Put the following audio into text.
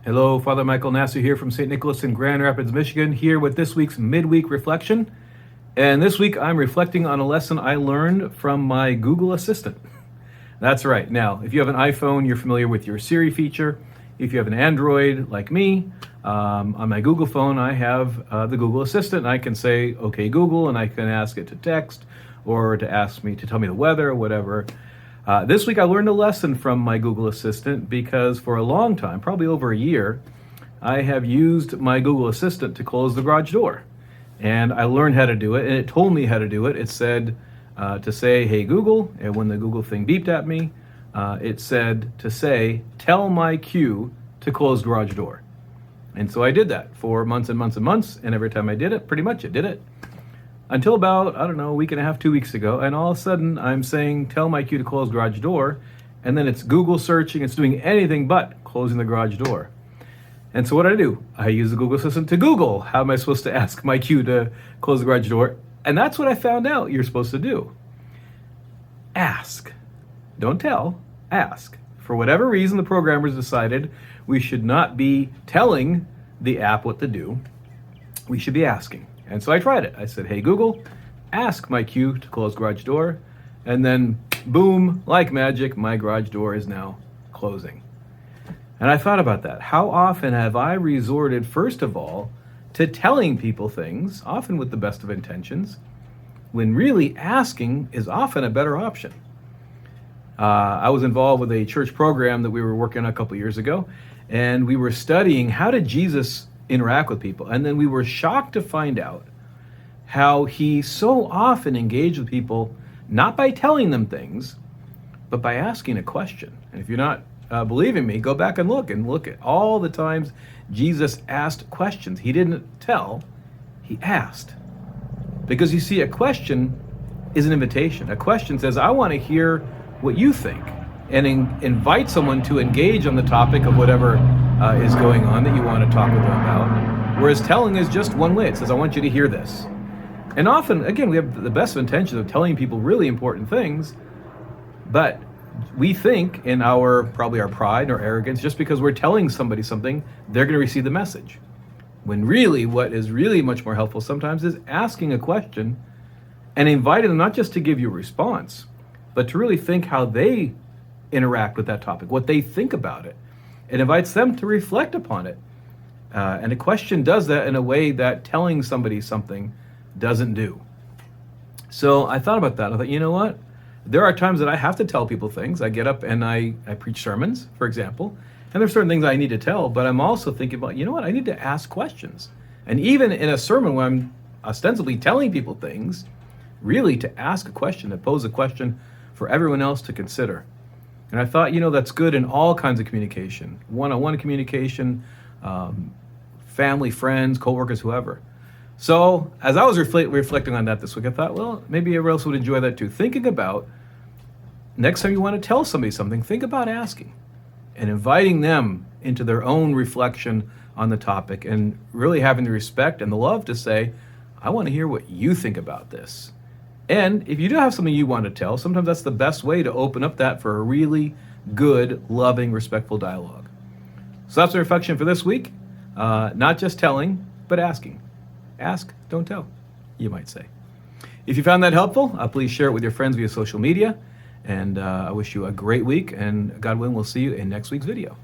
Hello, Father Michael Nasser here from St. Nicholas in Grand Rapids, Michigan, here with this week's Midweek Reflection. And this week I'm reflecting on a lesson I learned from my Google Assistant. That's right. Now, if you have an iPhone, you're familiar with your Siri feature. If you have an Android like me, on my Google phone, I have the Google Assistant. And I can say, okay, Google, and I can ask it to text or to ask me to tell me the weather or whatever. This week I learned a lesson from my Google Assistant because for a long time, probably over a year, I have used my Google Assistant to close the garage door. And I learned how to do it, and it told me how to do it. It said to say, hey Google, and when the Google thing beeped at me, it said to say, tell my Q to close garage door. And so I did that for months and months and months, and every time I did it, pretty much it did it. Until about, a week and a half, 2 weeks ago, and all of a sudden I'm saying, tell my Q to close garage door, and then it's Google searching, it's doing anything but closing the garage door. And so what do? I use the Google Assistant to Google, how am I supposed to ask my Q to close the garage door? And that's what I found out you're supposed to do. Ask. Don't tell, ask. For whatever reason, the programmers decided we should not be telling the app what to do, we should be asking. And so I tried it. I said, hey Google, ask my Q to close garage door. And then boom, like magic, my garage door is now closing. And I thought about that. How often have I resorted, first of all, to telling people things, often with the best of intentions, when really asking is often a better option. I was involved with a church program that we were working on a couple years ago, and we were studying how did Jesus interact with people. And then we were shocked to find out how he so often engaged with people, not by telling them things, but by asking a question. And if you're not believing me, go back and look at all the times Jesus asked questions. He didn't tell, he asked. Because you see, a question is an invitation. A question says, I want to hear what you think, and invite someone to engage on the topic of whatever is going on that you want to talk with them about. Whereas telling is just one way. It says, I want you to hear this. And often, again, we have the best of intentions of telling people really important things, but we think in probably our pride or arrogance, just because we're telling somebody something, they're going to receive the message. When really, what is really much more helpful sometimes is asking a question and inviting them not just to give you a response, but to really think how they interact with that topic, what they think about it. It invites them to reflect upon it. And a question does that in a way that telling somebody something doesn't do. So I thought about that. I thought, you know what? There are times that I have to tell people things. I get up and I preach sermons, for example, and there's certain things I need to tell, but I'm also thinking about, you know what? I need to ask questions. And even in a sermon where I'm ostensibly telling people things, really to ask a question, to pose a question for everyone else to consider. And I thought, that's good in all kinds of communication, one-on-one communication, family, friends, coworkers, whoever. So as I was reflecting on that this week, I thought, well, maybe everyone else would enjoy that too. Thinking about next time you want to tell somebody something, think about asking and inviting them into their own reflection on the topic and really having the respect and the love to say, I want to hear what you think about this. And if you do have something you want to tell, sometimes that's the best way to open up that for a really good, loving, respectful dialogue. So that's the reflection for this week. Not just telling, but asking. Ask, don't tell, you might say. If you found that helpful, please share it with your friends via social media. And I wish you a great week. And God willing, we'll see you in next week's video.